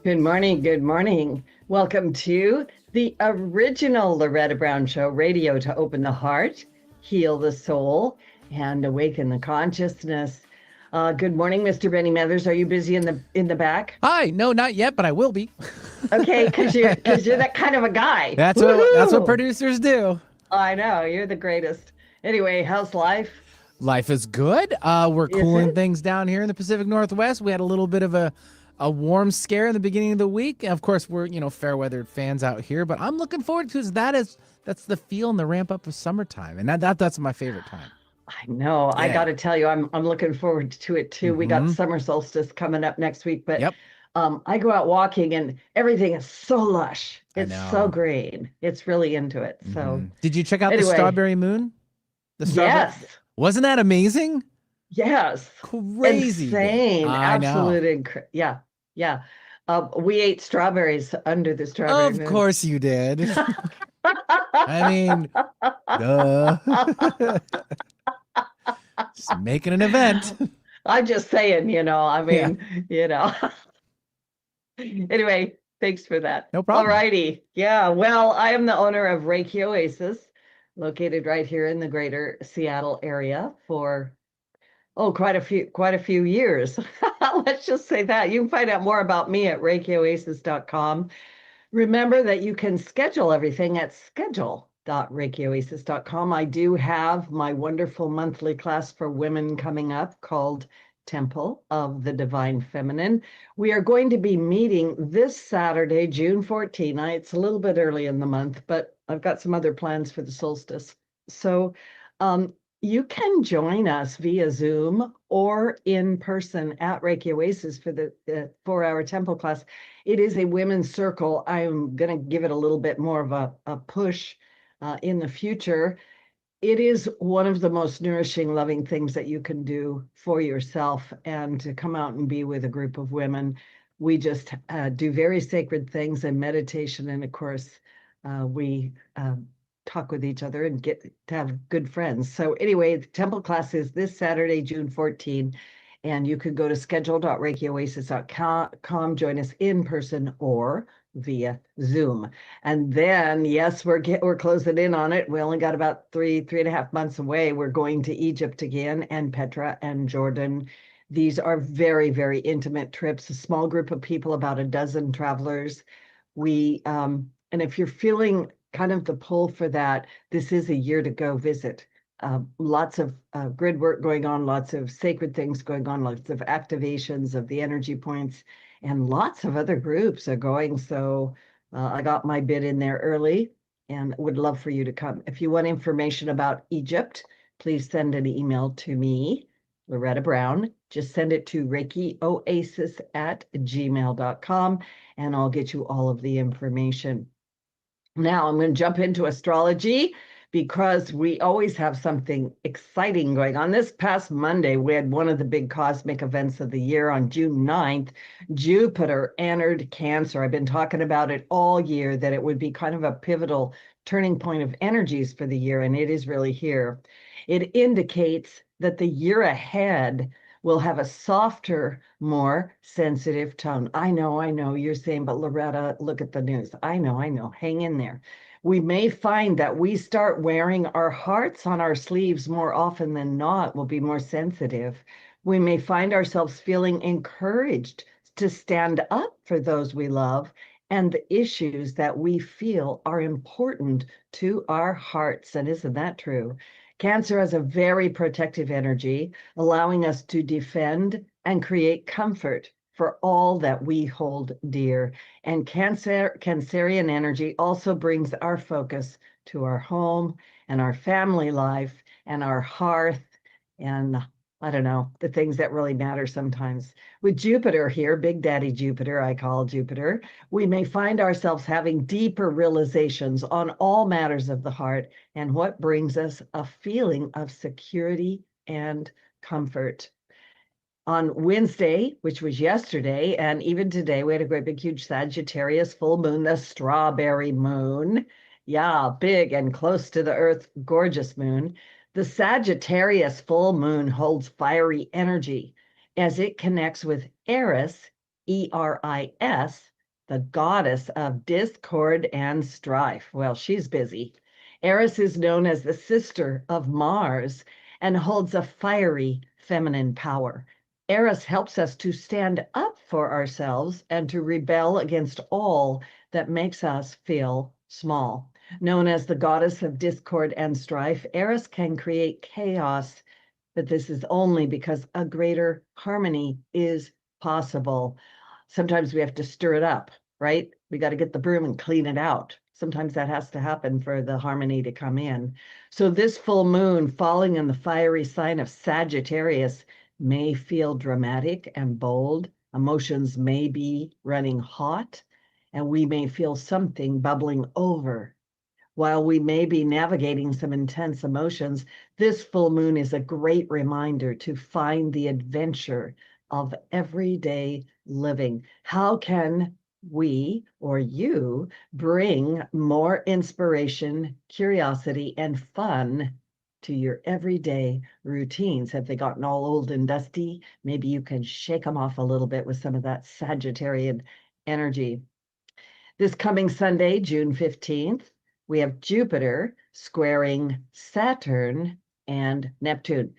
Good morning. Good morning. Welcome to the original Loretta Brown Show, radio to open the heart, heal the soul, and awaken the consciousness. Good morning, Mr. Benny Mathers. Are you busy in the back? Hi, no, not yet, but I will be. Okay, because you're that kind of a guy. That's what producers do. I know, you're the greatest. Anyway, how's life? Life is good. We're Is cooling it? things down here in the Pacific Northwest. We had a little bit of a warm scare in the beginning of the week. And of course, we're fair weathered fans out here, but I'm looking forward to that's the feel and the ramp up of summertime, and that's my favorite time. I know. I Yeah. got to tell you, I'm looking forward to it too. We got summer solstice coming up next week, but Yep. I go out walking and everything is so lush. I It's know. so green. It's really into it. So Did you check out the anyway, strawberry moon? The strawberry. yes, Wasn't that amazing? yes, Crazy. insane, I know. absolute, yeah, yeah. We ate strawberries under the strawberry Of moon. course you did. I mean, duh. Just making an event. I'm just saying, I mean, Anyway, thanks for that. No problem. All righty. Yeah. Well, I am the owner of Reiki Oasis, located right here in the greater Seattle area for quite a few years. Let's just say that. You can find out more about me at reikioasis.com. Remember that you can schedule everything at schedule.reikioasis.com. I do have my wonderful monthly class for women coming up called Temple of the Divine Feminine. We are going to be meeting this Saturday, June 14th. It's a little bit early in the month, but I've got some other plans for the solstice. So you can join us via Zoom or in person at Reiki Oasis for the 4-hour temple class. It is a women's circle. I'm going to give it a little bit more of a push in the future. It is one of the most nourishing, loving things that you can do for yourself, and to come out and be with a group of women. We just do very sacred things and meditation. And of course, we talk with each other and get to have good friends. So anyway, the temple class is this Saturday, June 14, and you can go to schedule.reikioasis.com, join us in person or via Zoom. And then, yes, we're closing in on it. We only got about three and a half months away. We're going to Egypt again, and Petra and Jordan. These are very, very intimate trips, a small group of people, about a dozen travelers. And if you're feeling kind of the pull for that, this is a year to go visit. Lots of grid work going on, lots of sacred things going on, lots of activations of the energy points, and lots of other groups are going. So I got my bid in there early and would love for you to come. If you want information about Egypt, please send an email to me, Loretta Brown. Just send it to reikioasis@gmail.com, and I'll get you all of the information. Now I'm going to jump into astrology, because we always have something exciting going on. This past Monday, we had one of the big cosmic events of the year. On June 9th, Jupiter entered Cancer. I've been talking about it all year, that it would be kind of a pivotal turning point of energies for the year, and it is really here. It indicates that the year ahead will have a softer, more sensitive tone. I know, you're saying, but Loretta, look at the news. I know, hang in there. We may find that we start wearing our hearts on our sleeves more often than not. We'll be more sensitive. We may find ourselves feeling encouraged to stand up for those we love and the issues that we feel are important to our hearts. And isn't that true? Cancer has a very protective energy, allowing us to defend and create comfort for all that we hold dear. And Cancerian energy also brings our focus to our home and our family life and our hearth, and I don't know, the things that really matter sometimes. With Jupiter here, Big Daddy Jupiter, I call Jupiter, we may find ourselves having deeper realizations on all matters of the heart, and what brings us a feeling of security and comfort. On Wednesday, which was yesterday, and even today, we had a great big huge Sagittarius full moon, the strawberry moon. Yeah, big and close to the earth, gorgeous moon. The Sagittarius full moon holds fiery energy as it connects with Eris, Eris, the goddess of discord and strife. Well, she's busy. Eris is known as the sister of Mars and holds a fiery feminine power. Eris helps us to stand up for ourselves and to rebel against all that makes us feel small. Known as the goddess of discord and strife, Eris can create chaos, but this is only because a greater harmony is possible. Sometimes we have to stir it up, right? We got to get the broom and clean it out. Sometimes that has to happen for the harmony to come in. So this full moon falling in the fiery sign of Sagittarius may feel dramatic and bold. Emotions may be running hot, and we may feel something bubbling over. While we may be navigating some intense emotions, this full moon is a great reminder to find the adventure of everyday living. How can we or you bring more inspiration, curiosity, and fun to your everyday routines? Have they gotten all old and dusty? Maybe you can shake them off a little bit with some of that Sagittarian energy. This coming Sunday, June 15th, we have Jupiter squaring Saturn and Neptune.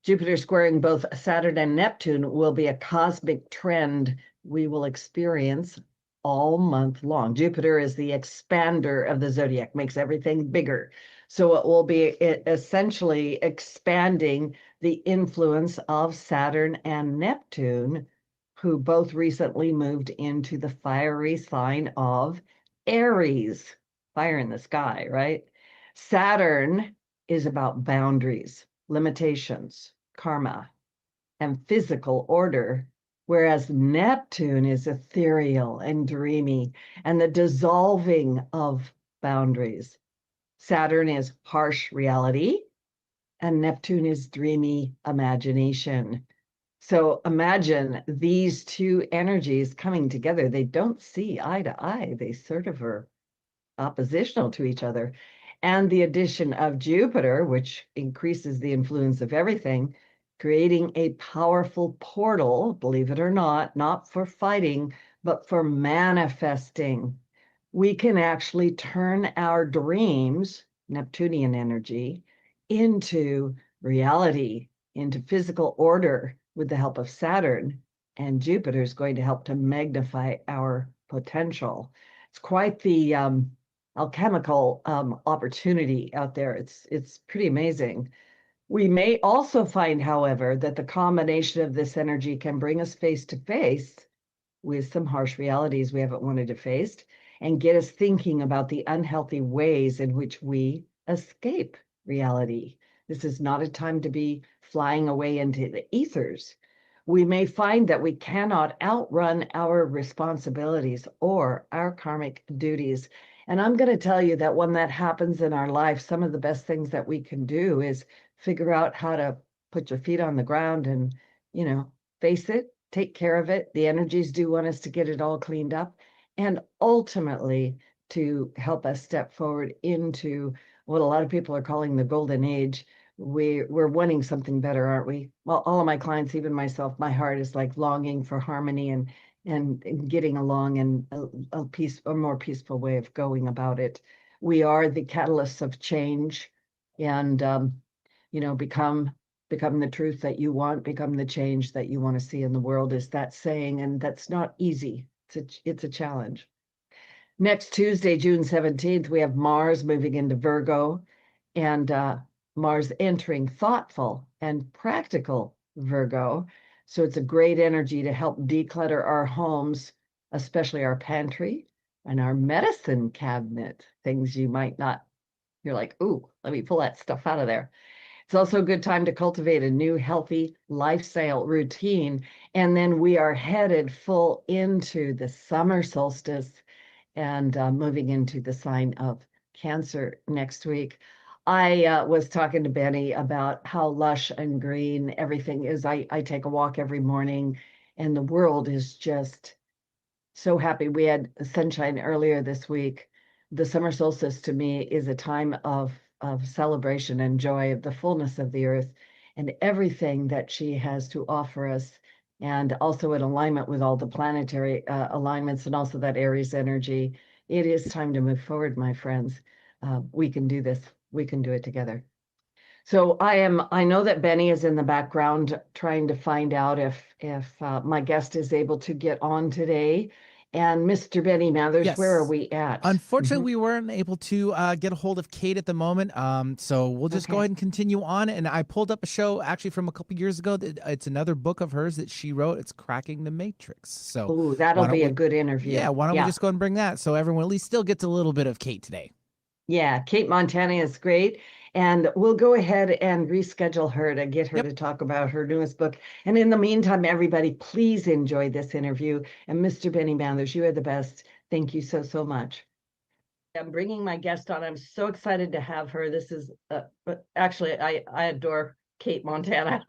Jupiter squaring both Saturn and Neptune will be a cosmic trend we will experience all month long. Jupiter is the expander of the zodiac, makes everything bigger. So it will be essentially expanding the influence of Saturn and Neptune, who both recently moved into the fiery sign of Aries. Fire in the sky, right? Saturn is about boundaries, limitations, karma, and physical order, whereas Neptune is ethereal and dreamy and the dissolving of boundaries. Saturn is harsh reality, and Neptune is dreamy imagination. So imagine these two energies coming together. They don't see eye to eye. They sort of are oppositional to each other. And the addition of Jupiter, which increases the influence of everything, creating a powerful portal, believe it or not for fighting, but for manifesting. We can actually turn our dreams, Neptunian energy, into reality, into physical order with the help of Saturn. And Jupiter is going to help to magnify our potential. It's quite the alchemical opportunity out there. It's pretty amazing. We may also find, however, that the combination of this energy can bring us face to face with some harsh realities we haven't wanted to face and get us thinking about the unhealthy ways in which we escape reality. This is not a time to be flying away into the ethers. We may find that we cannot outrun our responsibilities or our karmic duties. And I'm going to tell you that when that happens in our life, some of the best things that we can do is figure out how to put your feet on the ground and, face it, take care of it. The energies do want us to get it all cleaned up, and ultimately to help us step forward into what a lot of people are calling the golden age. We're wanting something better, aren't we? Well, all of my clients, even myself, my heart is like longing for harmony and getting along and a more peaceful way of going about it. We are the catalysts of change, and become the truth that you want, become the change that you want to see in the world, is that saying, and that's not easy. It's a challenge. Next Tuesday, June 17th, we have Mars moving into Virgo, and Mars entering thoughtful and practical Virgo. So it's a great energy to help declutter our homes, especially our pantry and our medicine cabinet, things you might not, you're like, ooh, let me pull that stuff out of there. It's also a good time to cultivate a new healthy lifestyle routine. And then we are headed full into the summer solstice and moving into the sign of Cancer next week. I was talking to Benny about how lush and green everything is. I take a walk every morning, and the world is just so happy. We had sunshine earlier this week. The summer solstice to me is a time of celebration and joy of the fullness of the earth and everything that she has to offer us. and also in alignment with all the planetary alignments and also that Aries energy. It is time to move forward, my friends. We can do this. We can do it together. So I know that Benny is in the background trying to find out if my guest is able to get on today. And Mr. Benny Mathers, Yes. where are we at? Unfortunately, we weren't able to get a hold of Cate at the moment. So we'll just go ahead and continue on. And I pulled up a show actually from a couple years ago. It's another book of hers that she wrote. It's Cracking the Matrix. So that'll be a good interview. Yeah, why don't we just go ahead and bring that so everyone at least still gets a little bit of Cate today. Yeah, Cate Montana is great. And we'll go ahead and reschedule her to get her to talk about her newest book. And in the meantime, everybody, please enjoy this interview. And Mr. Benny Mathers, you are the best. Thank you so, so much. I'm bringing my guest on. I'm so excited to have her. This is, actually, I adore Cate Montana.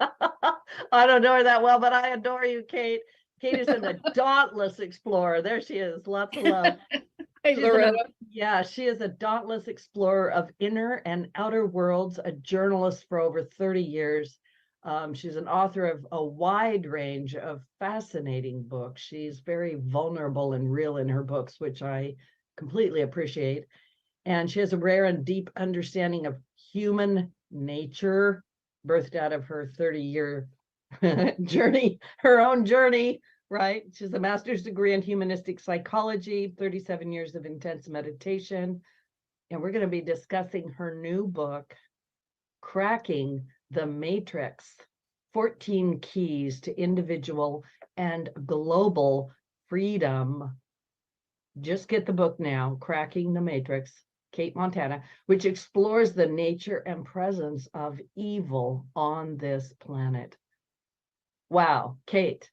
I don't know her that well, but I adore you, Cate. Cate is a dauntless explorer. There she is. Lots of love. Hey, Loretta. She is a dauntless explorer of inner and outer worlds, a journalist for over 30 years. She's an author of a wide range of fascinating books. She's very vulnerable and real in her books, which I completely appreciate. And she has a rare and deep understanding of human nature, birthed out of her 30-year journey, her own journey. Right. She's a master's degree in humanistic psychology, 37 years of intense meditation. And we're going to be discussing her new book, Cracking the Matrix, 14 Keys to Individual and Global Freedom. Just get the book now, Cracking the Matrix, Cate Montana, which explores the nature and presence of evil on this planet. Wow, Cate.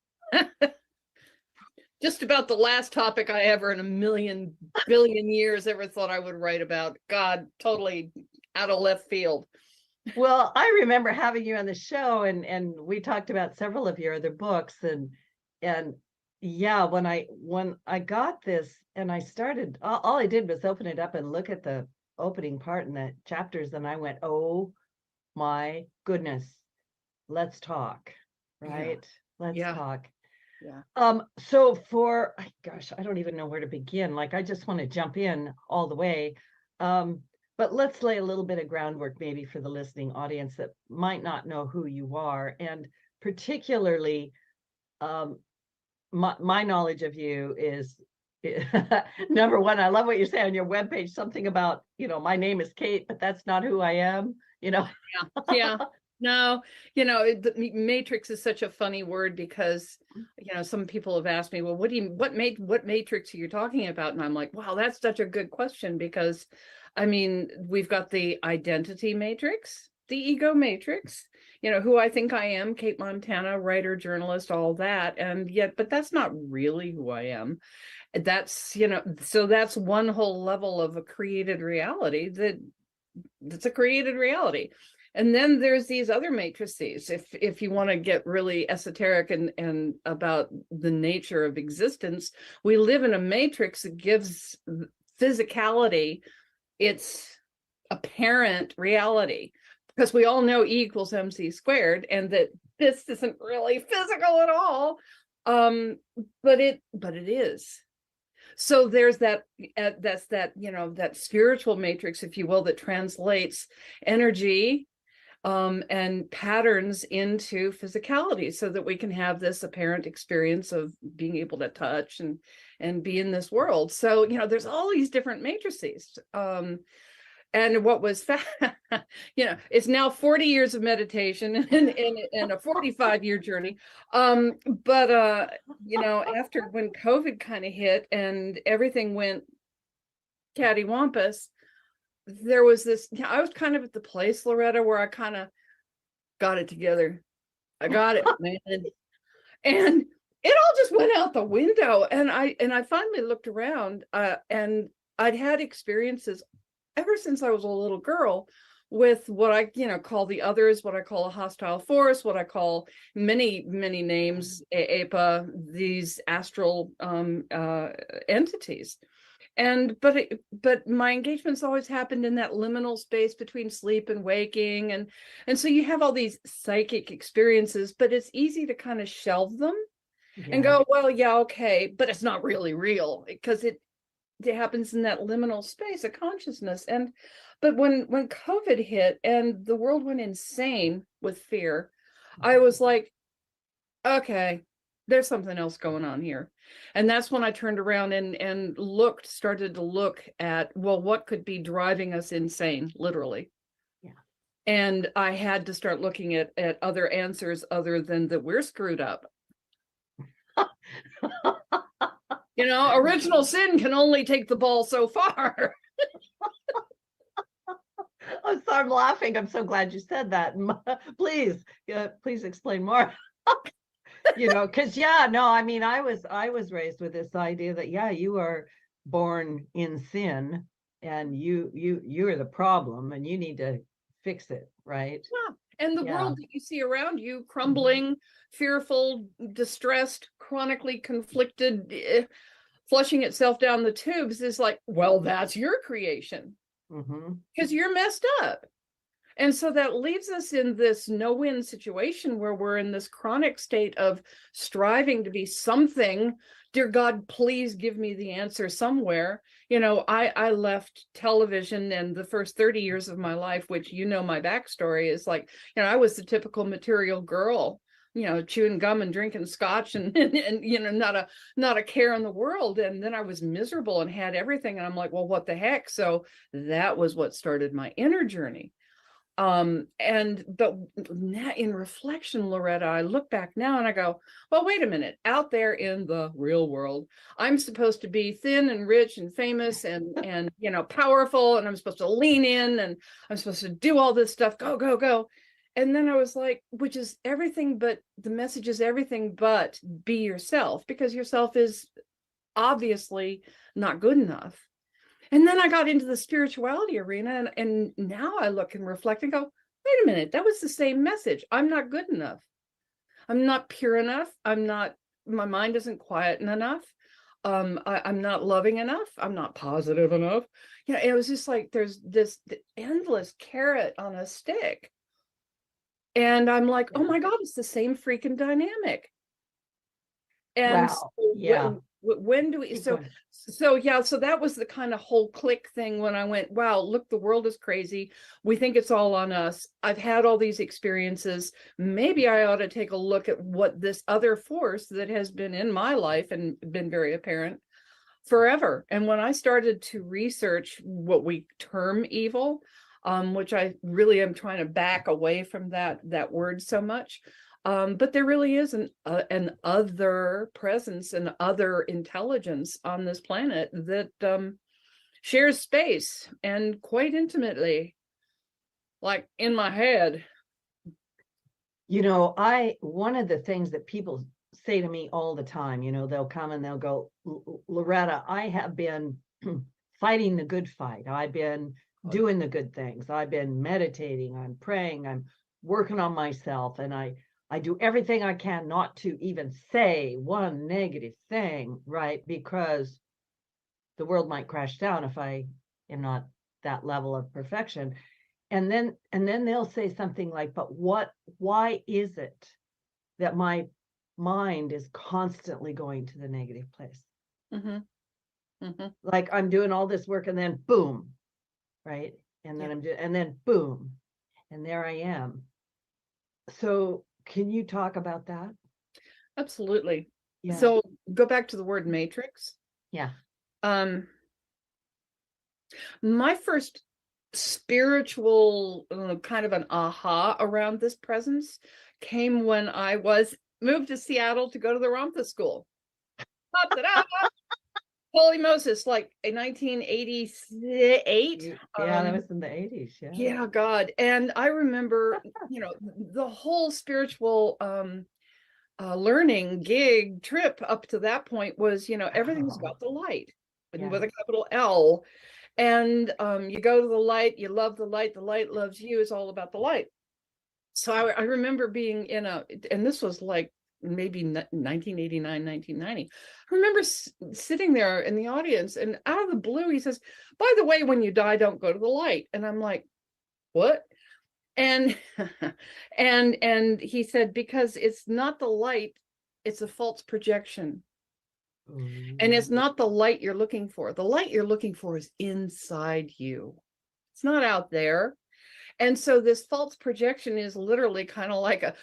Just about the last topic I ever in a million billion years ever thought I would write about. God, totally out of left field. Well, I remember having you on the show and we talked about several of your other books and yeah, when I got this and I started, all I did was open it up and look at the opening part and the chapters and I went, oh my goodness, let's talk, right? Let's talk. Yeah. So gosh, I don't even know where to begin. Like, I just want to jump in all the way. But let's lay a little bit of groundwork maybe for the listening audience that might not know who you are. And particularly, my knowledge of you is number one, I love what you say on your webpage, something about, my name is Cate, but that's not who I am, Yeah. No, the matrix is such a funny word because, some people have asked me, well, what matrix are you talking about? And I'm like, wow, that's such a good question because, we've got the identity matrix, the ego matrix, who I think I am, Cate Montana, writer, journalist, all that. But that's not really who I am. That's, so that's one whole level of a created reality that's a created reality. And then there's these other matrices. If you want to get really esoteric and about the nature of existence, we live in a matrix that gives physicality its apparent reality, because we all know E equals MC squared, and that this isn't really physical at all. But it is. So there's that that spiritual matrix, if you will, that translates energy and patterns into physicality so that we can have this apparent experience of being able to touch and be in this world. So, there's all these different matrices. And what was, it's now 40 years of meditation and a 45-year journey. But after when COVID kind of hit and everything went cattywampus, there was this, I was kind of at the place, Loretta, where I kind of got it together. I got it, man. And it all just went out the window. And I finally looked around and I'd had experiences ever since I was a little girl with what I, call the others, what I call a hostile force, what I call many, many names, APA, these astral entities. But my engagements always happened in that liminal space between sleep and waking. And so you have all these psychic experiences, but it's easy to kind of shelve them and go, well, yeah, okay, but it's not really real, because it happens in that liminal space of consciousness. But when COVID hit and the world went insane with fear, I was like, okay, there's something else going on here. And that's when I turned around and started to look at, well, what could be driving us insane, literally. Yeah. And I had to start looking at other answers other than that we're screwed up. You know, original sin can only take the ball so far. I'm sorry, I'm laughing. I'm so glad you said that. Please explain more. You know, because I mean, I was raised with this idea that you are born in sin, and you're the problem, and you need to fix it, right? Yeah. And the world that you see around you, crumbling, fearful, distressed, chronically conflicted, flushing itself down the tubes, is like, well, that's your creation, because you're messed up. And so that leaves us in this no-win situation where we're in this chronic state of striving to be something. Dear God, please give me the answer somewhere. You know, I left television, and the first 30 years of my life, which, you know, my backstory is like, you know, I was the typical material girl, you know, chewing gum and drinking scotch and you know, not a care in the world. And then I was miserable and had everything. And I'm like, well, what the heck? So that was what started my inner journey. But in reflection, Loretta, I look back now and I go, well, wait a minute, out there in the real world, I'm supposed to be thin and rich and famous and you know, powerful, and I'm supposed to lean in, and I'm supposed to do all this stuff, go, go, go. And then I was like, which is everything, but the message is everything but be yourself, because yourself is obviously not good enough. And then I got into the spirituality arena, and now I look and reflect and go, wait a minute, that was the same message. I'm not good enough. I'm not pure enough. My mind isn't quiet enough. I'm not loving enough. I'm not positive enough. You know, it was just like, there's this endless carrot on a stick. And I'm like, oh my God, it's the same freaking dynamic. And wow. when do we, so that was the kind of whole click thing when I went, wow, look, the world is crazy. We think it's all on us. I've had all these experiences. Maybe I ought to take a look at what this other force that has been in my life and been very apparent forever. And when I started to research what we term evil, which I really am trying to back away from that word so much. But there really is an other presence and other intelligence on this planet that shares space, and quite intimately, like in my head. You know, one of the things that people say to me all the time, you know, they'll come and they'll go, Loretta, I have been fighting the good fight. I've been doing the good things. I've been meditating, I'm praying, I'm working on myself, and I do everything I can not to even say one negative thing, right? Because the world might crash down if I am not that level of perfection. And then they'll say something like, but why is it that my mind is constantly going to the negative place? Like I'm doing all this work and then boom, right? And then and then boom, and there I am. So can you talk about that? Absolutely. Yeah. So go back to the word matrix. Yeah. My first spiritual kind of an aha around this presence came when I was moved to Seattle to go to the Ramtha school. Holy Moses, like in 1988. Yeah, that was in the 80s. Yeah, God. And I remember, you know, the whole spiritual learning gig trip up to that point was, you know, everything's about the light with a capital L. And you go to the light, you love the light loves you. It's all about the light. So I remember being and this was like maybe 1989, 1990. I remember sitting there in the audience, and out of the blue, he says, by the way, when you die, don't go to the light. And I'm like, what? And and he said, because it's not the light it's a false projection. Mm. And it's not the light you're looking for. The light you're looking for is inside you. It's not out there. And so this false projection is literally kind of like a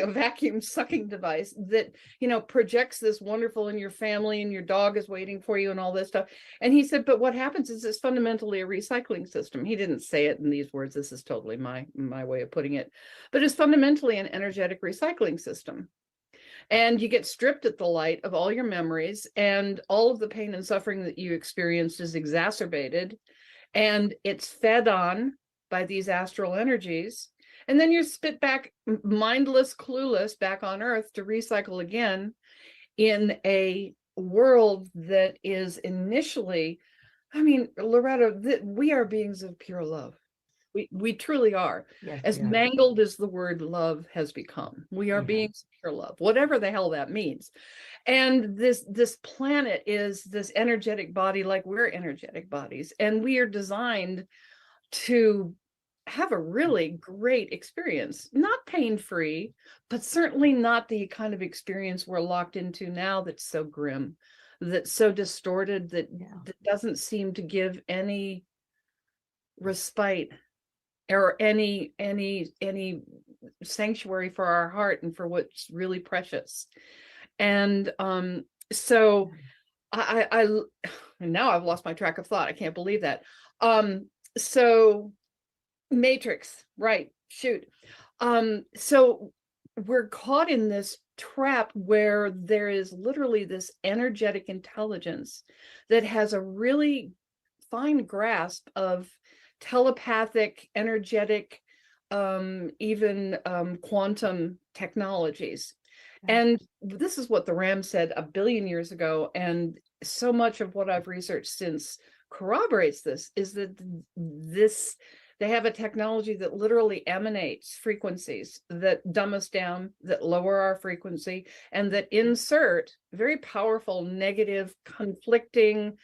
vacuum sucking device that, you know, projects this wonderful in your family, and your dog is waiting for you and all this stuff. And he said, but what happens is it's fundamentally a recycling system. He didn't say it in these words. This is totally my way of putting it. But it's fundamentally an energetic recycling system. And you get stripped at the light of all your memories, and all of the pain and suffering that you experienced is exacerbated, and it's fed on by these astral energies. And then you're spit back, mindless, clueless, back on Earth to recycle again in a world that is initially, I mean, Loretta, we are beings of pure love. We truly are. Yes, As yes. mangled as the word love has become, we are beings of pure love, whatever the hell that means. And this planet is this energetic body, like we're energetic bodies, and we are designed to have a really great experience, not pain-free, but certainly not the kind of experience we're locked into now that's so grim, that's so distorted, that doesn't seem to give any respite or any sanctuary for our heart and for what's really precious. And so I and now I've lost my track of thought. I can't believe that. So Matrix, right, shoot. So we're caught in this trap where there is literally this energetic intelligence that has a really fine grasp of telepathic, energetic, even quantum technologies. And this is what the Ram said 1 billion years ago. And so much of what I've researched since corroborates this, is that they have a technology that literally emanates frequencies that dumb us down, that lower our frequency, and that insert very powerful, negative, conflicting,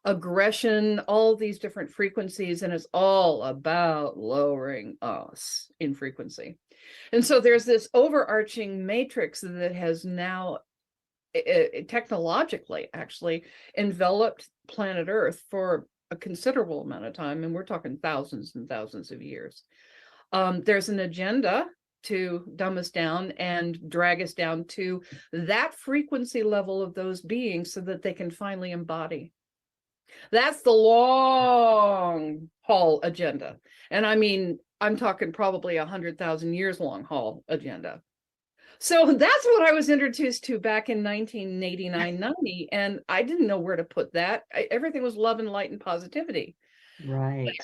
aggression, all these different frequencies, and it's all about lowering us in frequency. And so there's this overarching matrix that has now technologically actually enveloped planet Earth for a considerable amount of time, and we're talking thousands and thousands of years. There's an agenda to dumb us down and drag us down to that frequency level of those beings so that they can finally embody. That's the long haul agenda. And I mean, I'm talking probably 100,000 years long haul agenda. So that's what I was introduced to back in 1989, 90. And I didn't know where to put that. Everything was love and light and positivity. Right.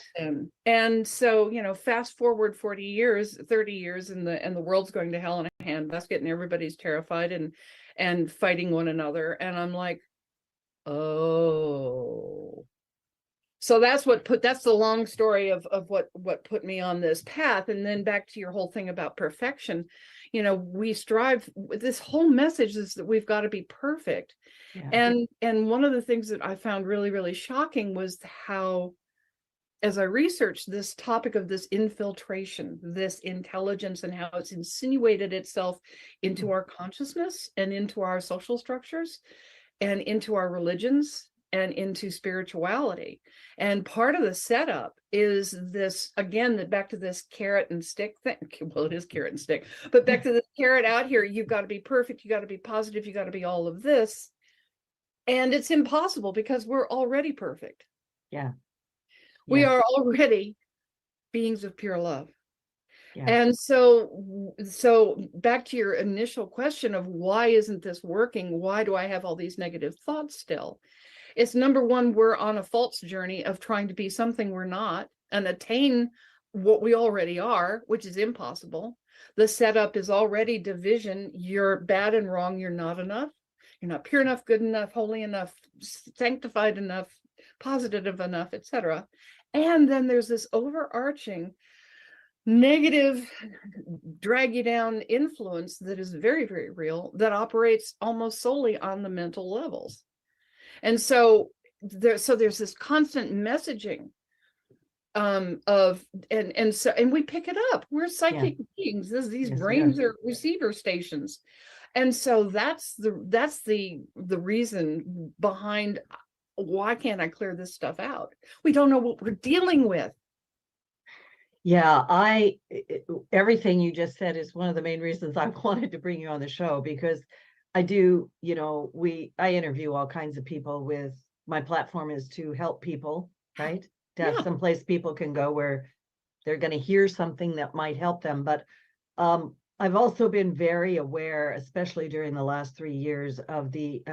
And so, you know, fast forward 40 years, 30 years, and the world's going to hell in a handbasket, and everybody's terrified and fighting one another. And I'm like, oh. So that's the long story of what put me on this path. And then back to your whole thing about perfection. You know, we strive, this whole message is that we've got to be perfect. Yeah. And one of the things that I found really, really shocking was how, as I researched this topic of this infiltration, this intelligence, and how it's insinuated itself into our consciousness and into our social structures and into our religions and into spirituality. And part of the setup is this, again, back to this carrot and stick thing. Well, it is carrot and stick, but back to this carrot out here. You've got to be perfect. You got to be positive. You got to be all of this. And it's impossible because we're already perfect. Yeah. We are already beings of pure love. Yeah. And so back to your initial question of why isn't this working? Why do I have all these negative thoughts still? It's number one, we're on a false journey of trying to be something we're not and attain what we already are, which is impossible. The setup is already division. You're bad and wrong. You're not enough. You're not pure enough, good enough, holy enough, sanctified enough, positive enough, etc. And then there's this overarching negative, drag you down influence that is very, very real, that operates almost solely on the mental levels. And so there's this constant messaging and we pick it up. We're psychic beings. These brains are receiver stations. And so that's the reason behind why can't I clear this stuff out? We don't know what we're dealing with. Yeah, everything you just said is one of the main reasons I wanted to bring you on the show, because I do, I interview all kinds of people. With my platform is to help people, right? To have Yeah. some place people can go where they're going to hear something that might help them. But I've also been very aware, especially during the last 3 years, of the,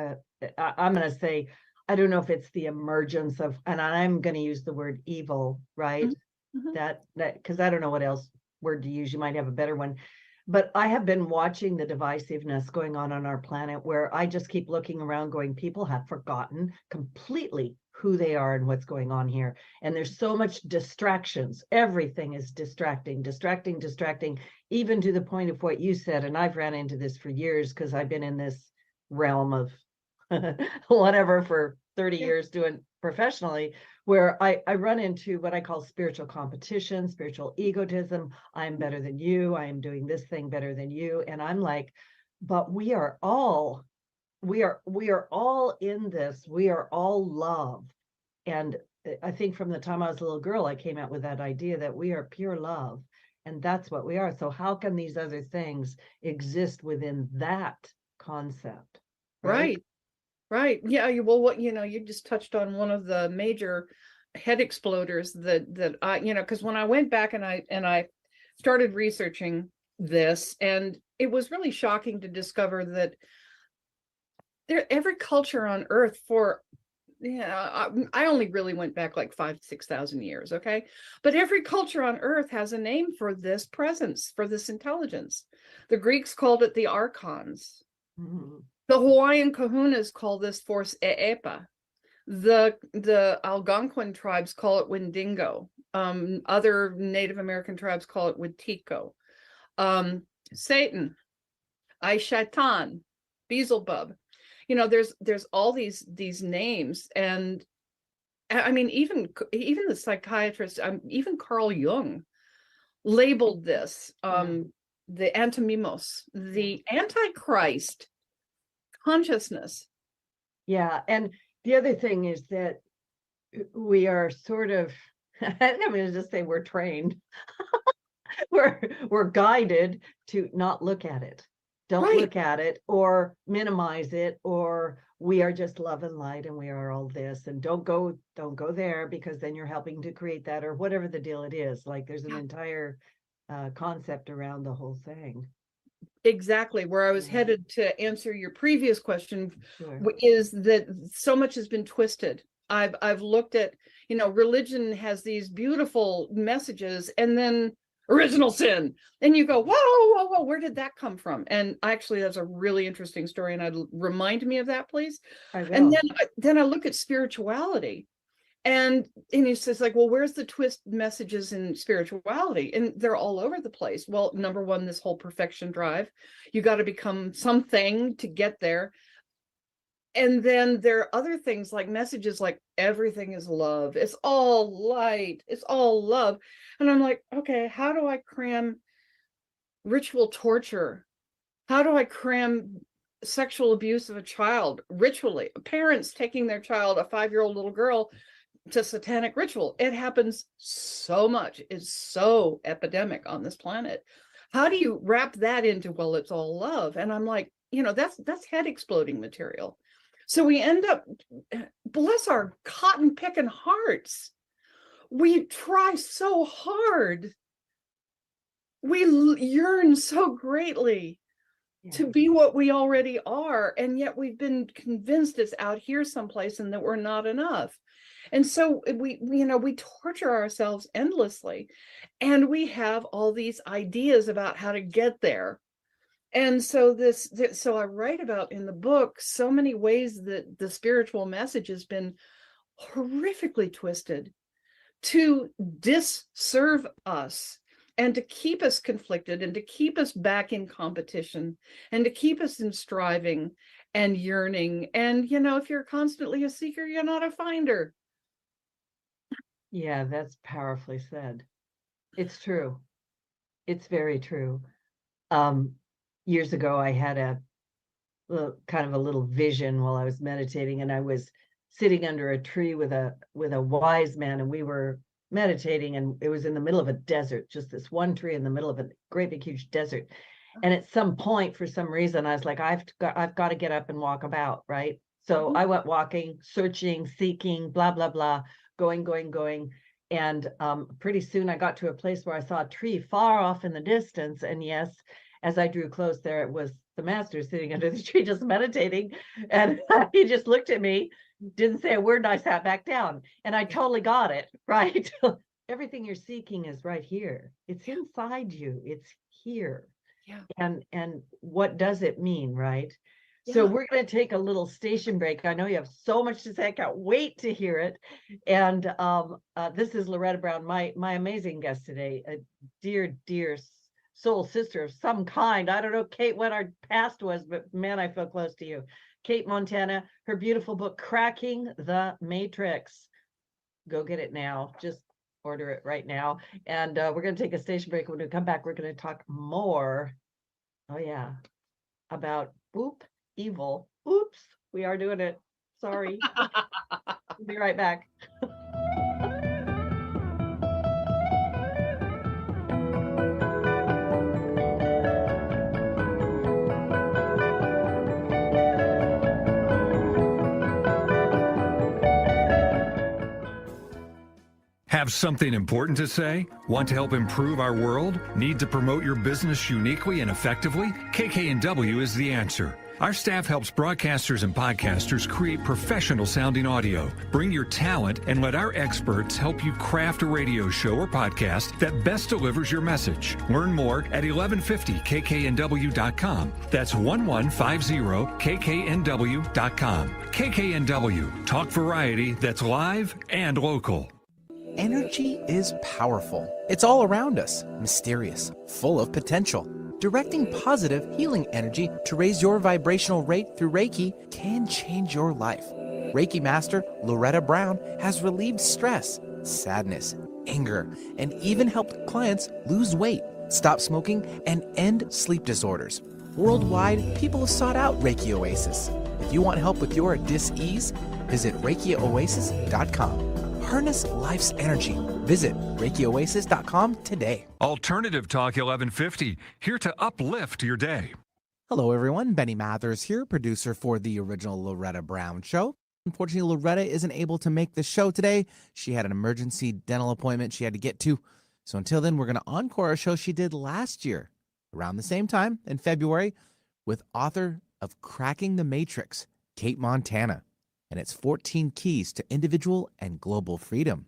I'm going to say, I don't know if it's the emergence of, and I'm going to use the word evil, right? Mhm. That because I don't know what else word to use. You might have a better one. But I have been watching the divisiveness going on our planet, where I just keep looking around going, people have forgotten completely who they are and what's going on here. And there's so much distractions. Everything is distracting, even to the point of what you said. And I've ran into this for years, because I've been in this realm of whatever for 30 years doing professionally, where I run into what I call spiritual competition, spiritual egotism. I'm better than you. I am doing this thing better than you. And I'm like, but we are all in this. We are all love. And I think from the time I was a little girl, I came out with that idea that we are pure love. And that's what we are. So how can these other things exist within that concept? Right. Yeah. Well, you just touched on one of the major head exploders that I, because when I went back and I started researching this, and it was really shocking to discover that every culture on Earth I only really went back like 5,000-6,000 years, okay? But every culture on Earth has a name for this presence, for this intelligence. The Greeks called it the Archons. Mm-hmm. The Hawaiian kahunas call this force Eepa. The Algonquin tribes call it Wendigo. Other Native American tribes call it wetiko. Satan, AshShaytān, Beelzebub. There's all these names, and I mean, even the psychiatrist, even Carl Jung labeled this the antimimos, the Antichrist consciousness. Yeah, and the other thing is that we are sort of, I'm going to just say we're trained. we're guided to not look at it. Don't look at it or minimize it, or we are just love and light and we are all this, and don't go there, because then you're helping to create that, or whatever the deal it is. Like there's an entire concept around the whole thing. Exactly where I was headed to answer your previous question. Sure. Is that so much has been twisted. I've looked at, religion has these beautiful messages, and then original sin, and you go, whoa, where did that come from? And actually, that's a really interesting story, and I'd remind me of that, please. I will. And then I look at spirituality. And he says, like, well, where's the twist messages in spirituality? And they're all over the place. Well, number one, this whole perfection drive. You got to become something to get there. And then there are other things like messages like everything is love. It's all light. It's all love. And I'm like, okay, how do I cram ritual torture? How do I cram sexual abuse of a child ritually? Parents taking their child, a 5-year-old little girl, to satanic ritual. It happens so much. It's so epidemic on this planet. How do you wrap that into, well, it's all love? And I'm like, that's head exploding material. So we end up, bless our cotton picking hearts, we try so hard, we yearn so greatly to be what we already are, and yet we've been convinced it's out here someplace and that we're not enough. And so we torture ourselves endlessly, and we have all these ideas about how to get there. And so so I write about in the book so many ways that the spiritual message has been horrifically twisted to disserve us, and to keep us conflicted, and to keep us back in competition, and to keep us in striving and yearning. And if you're constantly a seeker, you're not a finder. Yeah, that's powerfully said. It's true. It's very true. Years ago, I had kind of a little vision while I was meditating, and I was sitting under a tree with a wise man, and we were meditating, and it was in the middle of a desert, just this one tree in the middle of a great big huge desert. And at some point, for some reason, I was like, I've got to get up and walk about, right? So I went walking, searching, seeking, blah, blah, blah, going. And pretty soon I got to a place where I saw a tree far off in the distance. And yes, as I drew close, there it was the master sitting under the tree, just meditating. And he just looked at me, didn't say a word, and I sat back down. And I totally got it, right? Everything you're seeking is right here. It's inside you. It's here. Yeah. And what does it mean, right? Yeah. So we're going to take a little station break. I know you have so much to say. I can't wait to hear it. And this is Loretta Brown, my amazing guest today, a dear soul sister of some kind. I don't know, Cate, what our past was, but man, I feel close to you. Cate Montana, her beautiful book, Cracking the Matrix. Go get it now. Just order it right now. And we're going to take a station break. When we come back, we're going to talk more, about evil. Oops, we are doing it. Sorry. We'll be right back. Have something important to say? Want to help improve our world? Need to promote your business uniquely and effectively? KKNW is the answer. Our staff helps broadcasters and podcasters create professional sounding audio. Bring your talent and let our experts help you craft a radio show or podcast that best delivers your message. Learn more at 1150kknw.com. That's 1150kknw.com. KKNW, talk variety that's live and local. Energy is powerful. It's all around us, mysterious, full of potential. Directing positive, healing energy to raise your vibrational rate through Reiki can change your life. Reiki Master Loretta Brown has relieved stress, sadness, anger, and even helped clients lose weight, stop smoking, and end sleep disorders. Worldwide, people have sought out Reiki Oasis. If you want help with your dis-ease, visit ReikiOasis.com. Harness life's energy. Visit ReikiOasis.com today. Alternative Talk 1150, here to uplift your day. Hello, everyone. Benny Mathers here, producer for the original Loretta Brown Show. Unfortunately, Loretta isn't able to make the show today. She had an emergency dental appointment she had to get to. So until then, we're going to encore a show she did last year, around the same time in February, with author of Cracking the Matrix, Cate Montana, and its 14 keys to individual and global freedom.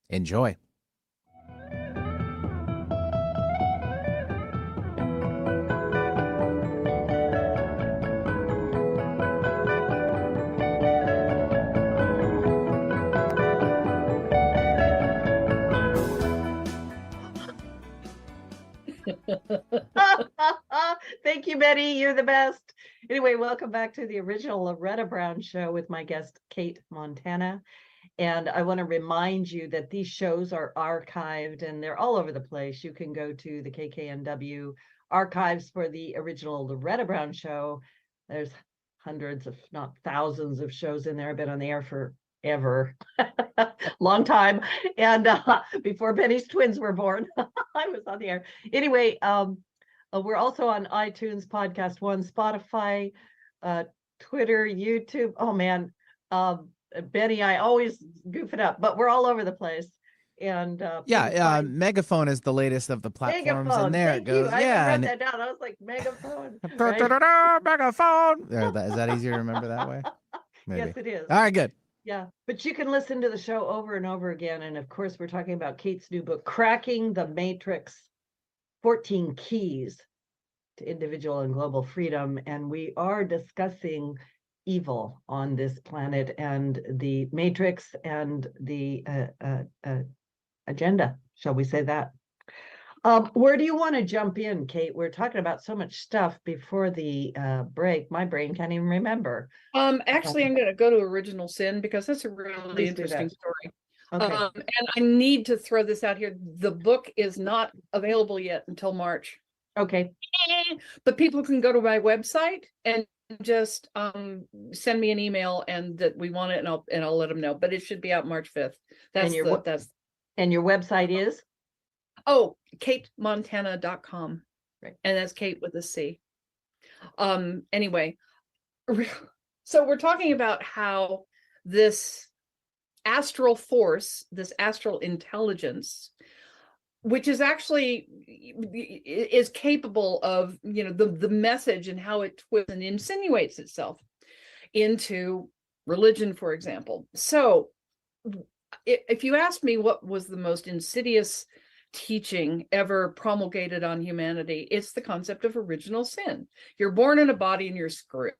Enjoy. Thank you, Betty. You're the best. Anyway, welcome back to the original Loretta Brown Show with my guest, Cate Montana. And I want to remind you that these shows are archived and they're all over the place. You can go to the KKNW archives for the original Loretta Brown Show. There's hundreds, if not thousands, of shows in there. I've been on the air forever, long time. And before Benny's twins were born, I was on the air. Anyway, we're also on iTunes, Podcast One, Spotify, Twitter, YouTube. Oh man, Benny, I always goof it up, but we're all over the place. And Megaphone is the latest of the platforms, Megaphone, and there it goes. I wrote that down. I was like, Megaphone. Megaphone. Is that easier to remember that way? Maybe. Yes, it is. All right, good. Yeah, but you can listen to the show over and over again. And of course, we're talking about Cate's new book, Cracking the Matrix, 14 Keys to Individual and Global Freedom. And we are discussing evil on this planet and the matrix and the agenda, shall we say that? Where do you want to jump in, Cate? We're talking about so much stuff before the break. My brain can't even remember. Actually, I'm going to go to Original Sin because that's a really interesting story. Okay. And I need to throw this out here. The book is not available yet until March. Okay. But people can go to my website and just send me an email and that we want it, and I'll let them know. But it should be out March 5th. That's And your website is? Oh, CateMontana.com. Right. And that's Kate with a C. Anyway, so we're talking about how this astral force, this astral intelligence, which is actually is capable of, the message and how it twists and insinuates itself into religion, for example. So if you ask me what was the most insidious teaching ever promulgated on humanity, it's the concept of original sin. You're born in a body and you're screwed.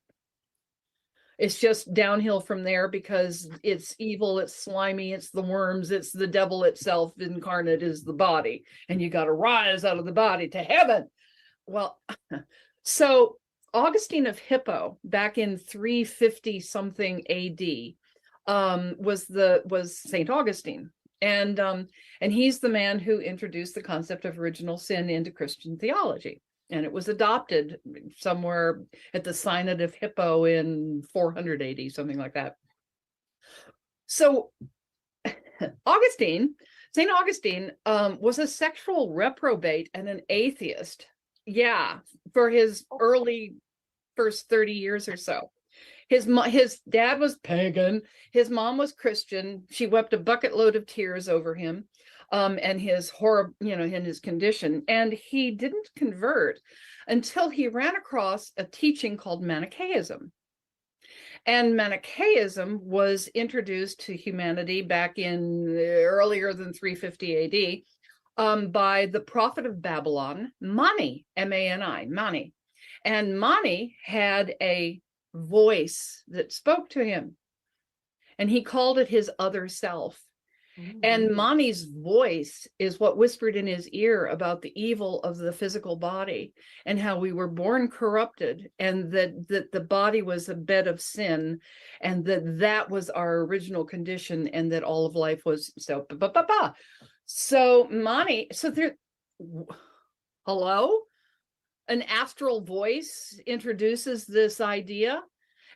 It's just downhill from there because it's evil, it's slimy, it's the worms, it's the devil itself incarnate is the body, and you got to rise out of the body to heaven. Well, so Augustine of Hippo, back in 350 something AD, was Saint Augustine, and he's the man who introduced the concept of original sin into Christian theology. And it was adopted somewhere at the Synod of Hippo in 400 AD, something like that. So St. Augustine was a sexual reprobate and an atheist. Yeah, for his early first 30 years or so. His dad was pagan. His mom was Christian. She wept a bucket load of tears over him. And his horror, in his condition. And he didn't convert until he ran across a teaching called Manichaeism. And Manichaeism was introduced to humanity back in earlier than 350 AD by the prophet of Babylon, Mani, M-A-N-I, Mani. And Mani had a voice that spoke to him. And he called it his other self. And Mani's voice is what whispered in his ear about the evil of the physical body and how we were born corrupted, and that the body was a bed of sin, and that was our original condition, and that all of life was so. So Mani, hello? An astral voice introduces this idea,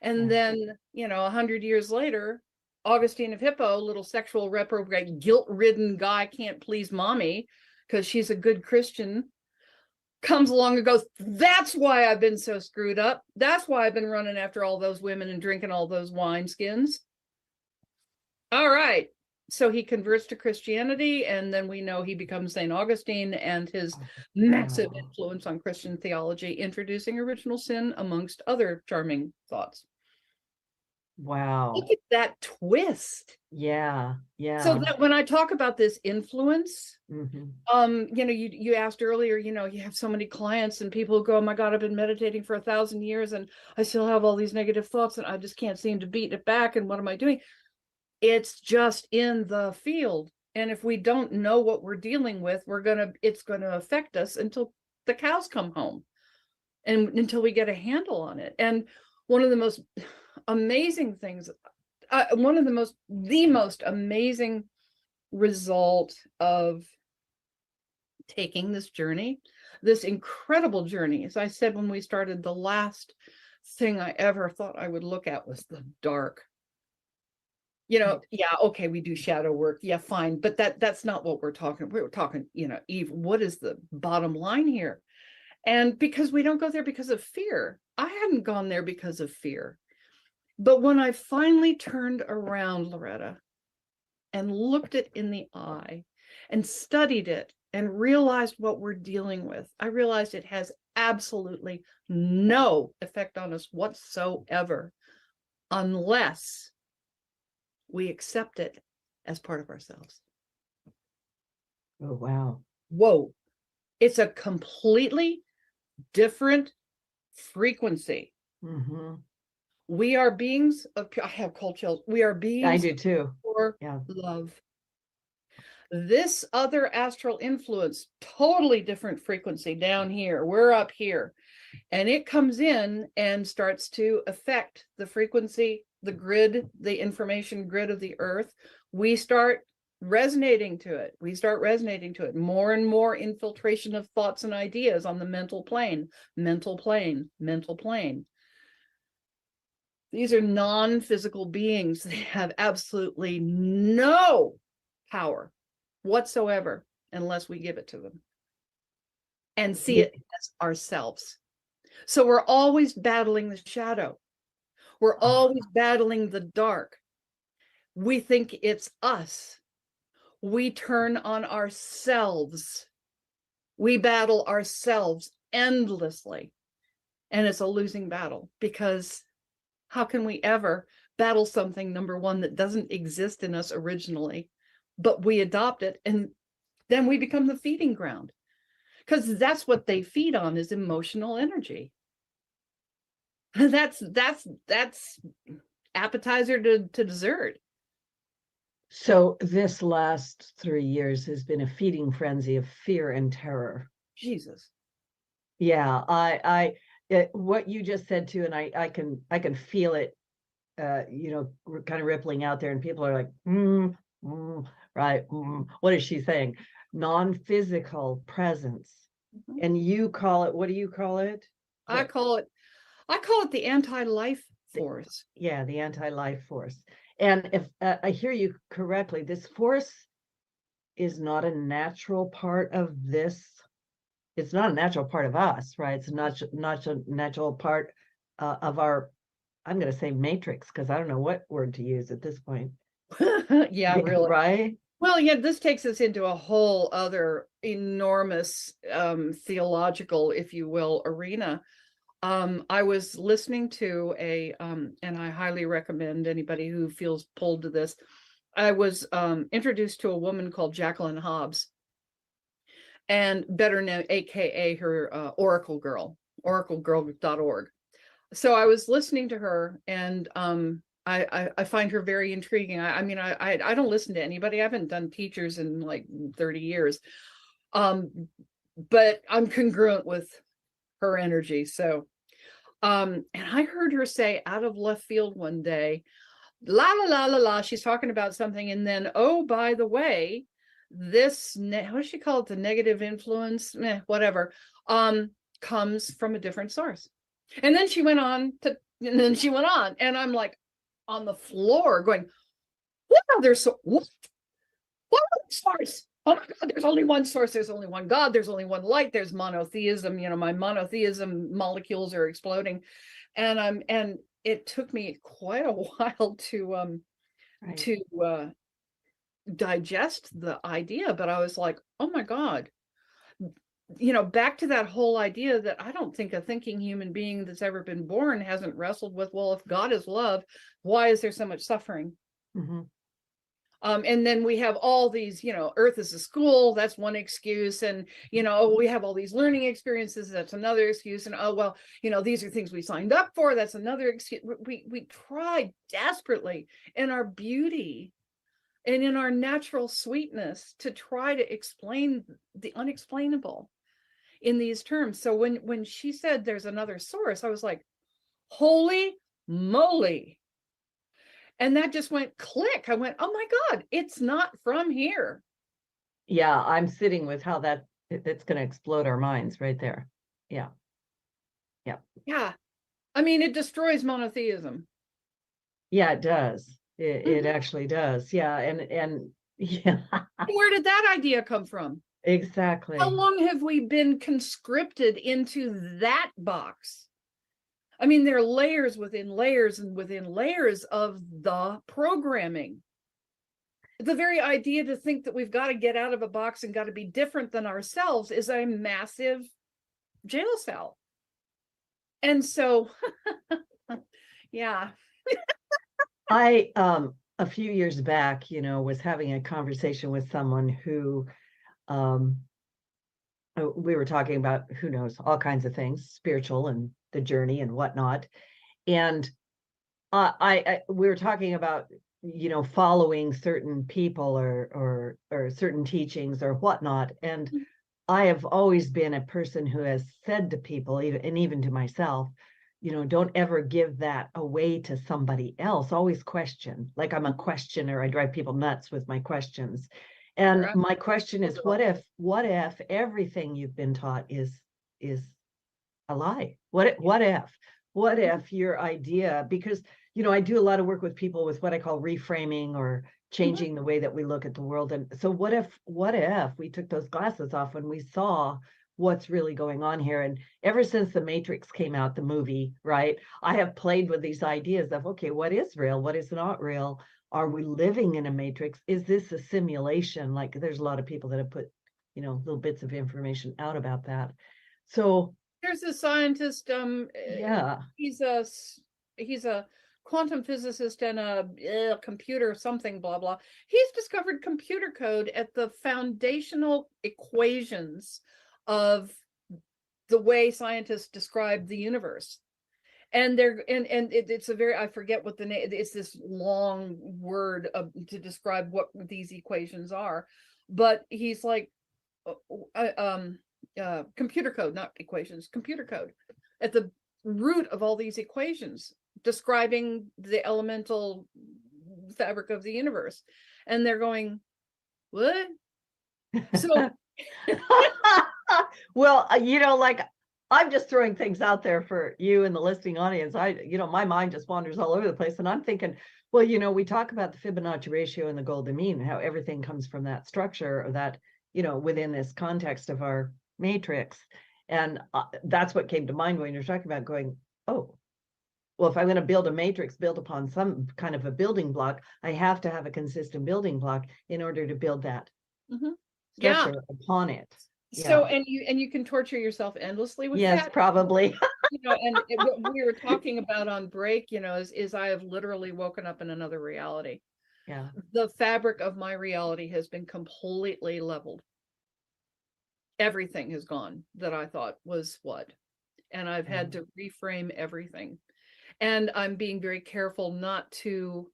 and then 100 years later, Augustine of Hippo, little sexual reprobate, guilt-ridden guy, can't please mommy because she's a good Christian, comes along and goes, that's why I've been so screwed up. That's why I've been running after all those women and drinking all those wineskins. All right. So he converts to Christianity, and then we know he becomes St. Augustine and his massive influence on Christian theology, introducing original sin amongst other charming thoughts. Wow. Look at that twist. Yeah. So that when I talk about this influence, you asked earlier, you have so many clients and people who go, oh my God, I've been meditating for 1,000 years and I still have all these negative thoughts and I just can't seem to beat it back. And what am I doing? It's just in the field. And if we don't know what we're dealing with, it's gonna affect us until the cows come home and until we get a handle on it. And one of the most amazing things, the most amazing result of taking this journey, this incredible journey, as I said when we started, the last thing I ever thought I would look at was the dark. Okay, we do shadow work, yeah, fine, but that's not what we're talking. We're talking, Eve, what is the bottom line here? And because we don't go there because of fear. I hadn't gone there because of fear. But when I finally turned around, Loretta, and looked it in the eye and studied it and realized what we're dealing with, I realized it has absolutely no effect on us whatsoever unless we accept it as part of ourselves. Oh, wow. Whoa. It's a completely different frequency. We are beings of, I have cold chills. We are beings. I do too. For love. This other astral influence, totally different frequency down here. We're up here. And it comes in and starts to affect the frequency, the grid, the information grid of the earth. We start resonating to it. More and more infiltration of thoughts and ideas on the mental plane. These are non-physical beings. They have absolutely no power whatsoever unless we give it to them and see it as ourselves. So we're always battling the shadow. We're always battling the dark. We think it's us. We turn on ourselves. We battle ourselves endlessly. And it's a losing battle, because how can we ever battle something, number one, that doesn't exist in us originally, but we adopt it, and then we become the feeding ground, because that's what they feed on, is emotional energy. That's appetizer to dessert. So this last 3 years has been a feeding frenzy of fear and terror. Jesus. Yeah, what you just said too, and I can feel it, kind of rippling out there, and people are like, right, what is she saying? Non-physical presence. And you call it, what do you call it? I call it the anti-life force. Yeah, the anti-life force. And if I hear you correctly, this force is not a natural part of this. It's not a natural part of us, right? It's not a natural part of our, I'm going to say matrix, because I don't know what word to use at this point. Yeah, really. Right? Well, yeah, this takes us into a whole other enormous theological, if you will, arena. I was listening to and I highly recommend anybody who feels pulled to this. I was introduced to a woman called Jacqueline Hobbs, and better known, AKA her Oracle Girl, oraclegirl.org. So I was listening to her, and I find her very intriguing. I mean, I don't listen to anybody. I haven't done teachers in like 30 years. But I'm congruent with her energy. So, and I heard her say out of left field one day, la la la la la, she's talking about something, and then, oh, by the way, this what does she call it, the negative influence, whatever, comes from a different source. And then she went on, and I'm like on the floor going, what other what other source? Oh my God, there's only one source, there's only one God, there's only one light, there's monotheism, my monotheism molecules are exploding. And it took me quite a while to digest the idea, but I was like, oh my God, back to that whole idea that I don't think a thinking human being that's ever been born hasn't wrestled with, well, if God is love, why is there so much suffering? Mm-hmm. And then we have all these, Earth is a school, that's one excuse. And, we have all these learning experiences, that's another excuse. And, oh, well, these are things we signed up for, that's another excuse. We try desperately in our beauty and in our natural sweetness to try to explain the unexplainable in these terms. So when she said there's another source, I was like, holy moly. And that just went click. I went, oh my God, it's not from here. Yeah, I'm sitting with how that's going to explode our minds right there. Yeah. Yeah. Yeah. I mean, it destroys monotheism. Yeah, it does. It actually does. Yeah. And yeah. Where did that idea come from? Exactly. How long have we been conscripted into that box? I mean, there are layers within layers and within layers of the programming. The very idea to think that we've got to get out of a box and got to be different than ourselves is a massive jail cell. And so, yeah. I, a few years back, was having a conversation with someone who, we were talking about, who knows, all kinds of things, spiritual and the journey and whatnot. And we were talking about, following certain people or certain teachings or whatnot. And I have always been a person who has said to people, even to myself, don't ever give that away to somebody else. Always question. Like, I'm a questioner. I drive people nuts with my questions. And my question is, what if everything you've been taught is a lie? What if what if your idea, because, you know, I do a lot of work with people with what I call reframing or changing the way that we look at the world. And so what if we took those glasses off and we saw what's really going on here? And ever since The Matrix came out, the movie, right, I have played with these ideas of, okay, what is real? What is not real? Are we living in a matrix? Is this a simulation? Like, there's a lot of people that have put, you know, little bits of information out about that. So there's a scientist, yeah, he's a quantum physicist and a computer something, blah, blah. He's discovered computer code at the foundational equations of the way scientists describe the universe. And it's a very, I forget what the name, it's this long word to describe what these equations are, but he's like, computer code, not equations, computer code at the root of all these equations describing the elemental fabric of the universe. And they're going, what? So well, you know, like, I'm just throwing things out there for you and the listening audience. You know, my mind just wanders all over the place, and I'm thinking, well, you know, we talk about the Fibonacci ratio and the golden mean, how everything comes from that structure, or that, you know, within this context of our matrix. And that's what came to mind when you're talking about going, oh, well, if I'm going to build a matrix built upon some kind of a building block, I have to have a consistent building block in order to build that structure upon it. So, and you can torture yourself endlessly with yes, that. probably. You know, and what we were talking about on break, you know, is I have literally woken up in another reality. Yeah. The fabric of my reality has been completely leveled. Everything has gone that I thought was what, and I've had to reframe everything. And I'm being very careful not to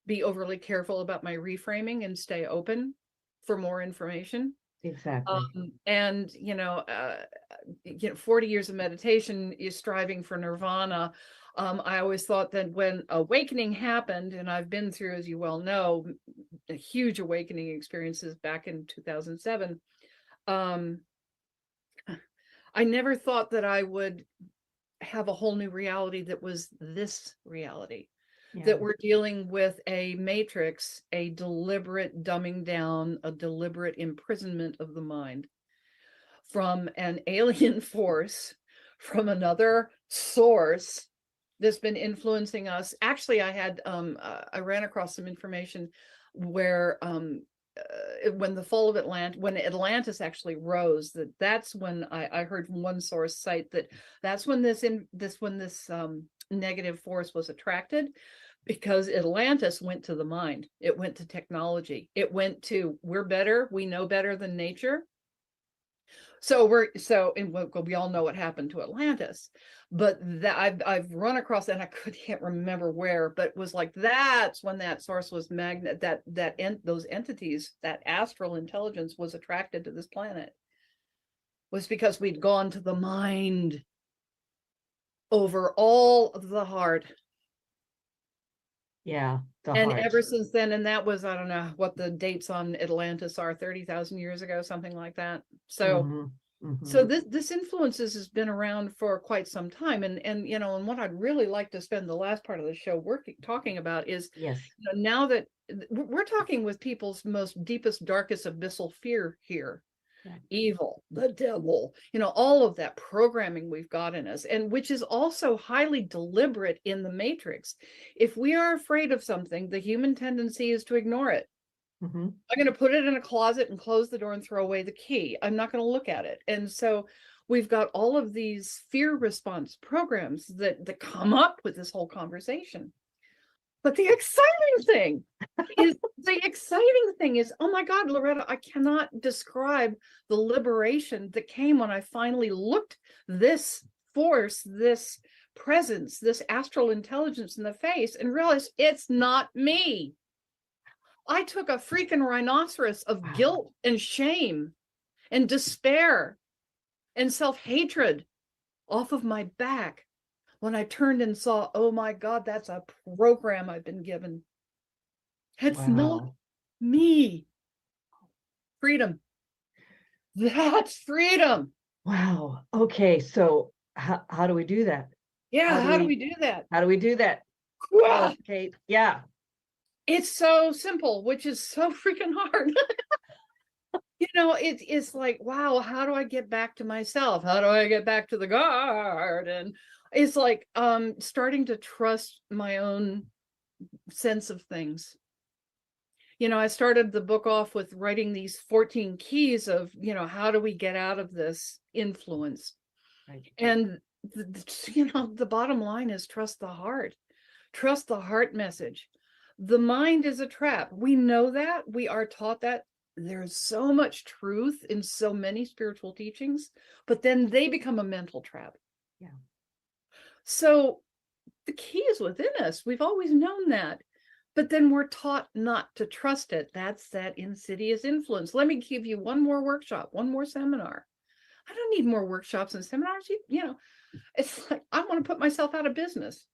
be overly careful about my reframing and stay open for more information. Exactly. And, you know, 40 years of meditation is striving for nirvana. I always thought that when awakening happened, and I've been through, as you well know, huge awakening experiences back in 2007. I never thought that I would have a whole new reality that was this reality. That we're dealing with a matrix, a deliberate dumbing down, a deliberate imprisonment of the mind from an alien force, from another source that's been influencing us. Actually, I ran across some information where when the fall of when Atlantis actually rose, that's when I heard from one source cite that's when this negative force was attracted, because Atlantis went to the mind. It went to technology. It went to, we're better. We know better than nature. So we all know what happened to Atlantis, but that I've run across, and I can't remember where, but was like, that's when that source was those entities, that astral intelligence was attracted to this planet, was because we'd gone to the mind over all of the heart. Yeah. And ever since then, and that was, I don't know what the dates on Atlantis are, 30,000 years ago, something like that. So, so this influences has been around for quite some time. And you know, and what I'd really like to spend the last part of the show talking about is, yes, you know, now that we're talking with people's most deepest, darkest abyssal fear here. Evil, the devil, you know, all of that programming we've got in us, and which is also highly deliberate in the matrix. If we are afraid of something, the human tendency is to ignore it. I'm going to put it in a closet and close the door and throw away the key. I'm not going to look at it. And so we've got all of these fear response programs that come up with this whole conversation. But the exciting thing is, oh my God, Loretta, I cannot describe the liberation that came when I finally looked this force, this presence, this astral intelligence in the face and realized it's not me. I took a freaking rhinoceros of guilt and shame and despair and self-hatred off of my back when I turned and saw, oh my God, that's a program I've been given. It's not me. Freedom. That's freedom. Wow. Okay. So how do we do that? Yeah, how do we do that? How do we do that? Well, Oh, Kate. Yeah. it's so simple, which is so freaking hard. It's like, wow, how do I get back to myself? How do I get back to the garden? It's like starting to trust my own sense of things. I started the book off with writing these 14 keys of, how do we get out of this influence? Right. And the bottom line is trust the heart. Trust the heart message. The mind is a trap. We know that. We are taught that. There's so much truth in so many spiritual teachings, but then they become a mental trap. Yeah. So the key is within us. We've always known that, but then we're taught not to trust it. That's that insidious influence. Let me give you one more workshop, one more seminar. I don't need more workshops and seminars. It's like, I want to put myself out of business.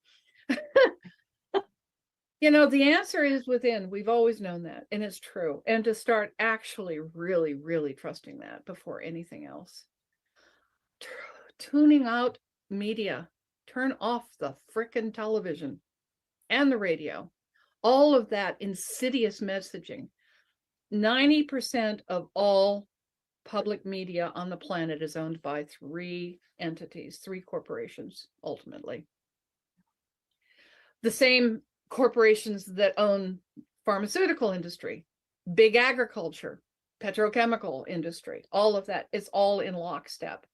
The answer is within. We've always known that, and it's true. And to start actually really, really trusting that before anything else. Tuning out media. Turn off the frickin' television and the radio. All of that insidious messaging. 90% of all public media on the planet is owned by 3 entities, 3 corporations, ultimately. The same corporations that own pharmaceutical industry, big agriculture, petrochemical industry, all of that is all in lockstep.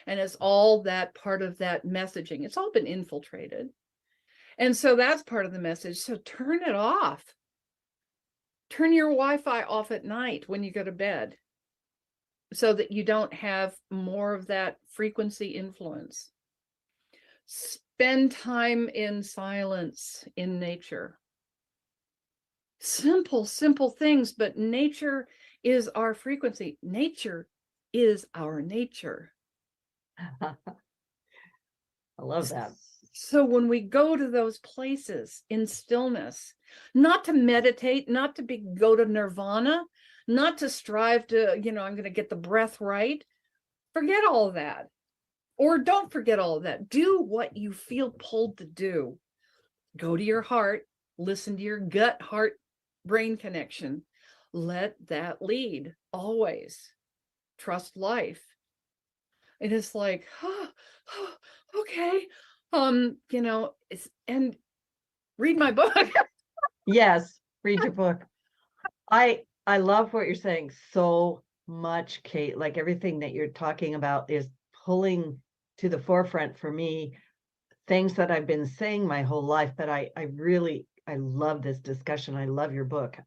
And it's all that part of that messaging. It's all been infiltrated. And so that's part of the message. So turn it off. Turn your Wi-Fi off at night when you go to bed so that you don't have more of that frequency influence. Spend time in silence in nature. Simple, simple things, but nature is our frequency. Nature is our nature. I love that. So when we go to those places in stillness, not to meditate, not to go to nirvana, not to strive to, I'm going to get the breath right. Forget all of that. Or don't forget all of that. Do what you feel pulled to do. Go to your heart, listen to your gut, heart, brain connection. Let that lead always. Trust life. And it's like, okay. And read my book. Yes, read your book. I love what you're saying so much, Kate. Like everything that you're talking about is pulling to the forefront for me things that I've been saying my whole life, but I love this discussion. I love your book.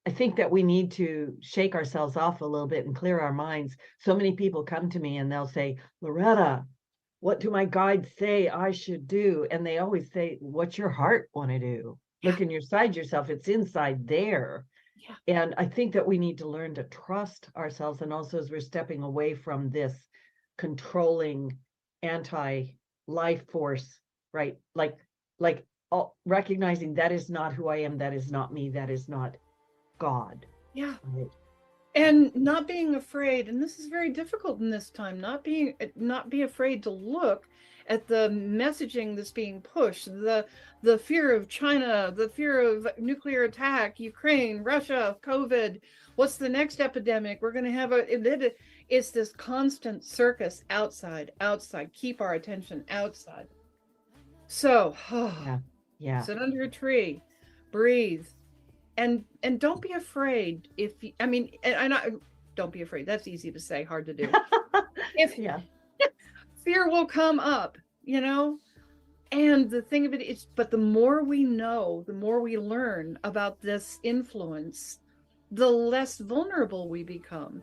I think that we need to shake ourselves off a little bit and clear our minds. So many people come to me and they'll say, Loretta, what do my guides say I should do? And they always say, what's your heart want to do? Look inside yourself. It's inside there. Yeah. And I think that we need to learn to trust ourselves. And also as we're stepping away from this controlling anti-life force, right? Like recognizing that is not who I am. That is not me. That is not God. Yeah. Right? And not being afraid, and this is very difficult in this time, not be afraid to look at the messaging that's being pushed, the fear of China, the fear of nuclear attack, Ukraine, Russia, COVID, what's the next epidemic? We're going to have it's this constant circus outside, keep our attention outside. So, yeah. Sit under a tree, breathe. And don't be afraid don't be afraid. That's easy to say, hard to do. Fear will come up, and the thing of it is, but the more we know, the more we learn about this influence, the less vulnerable we become.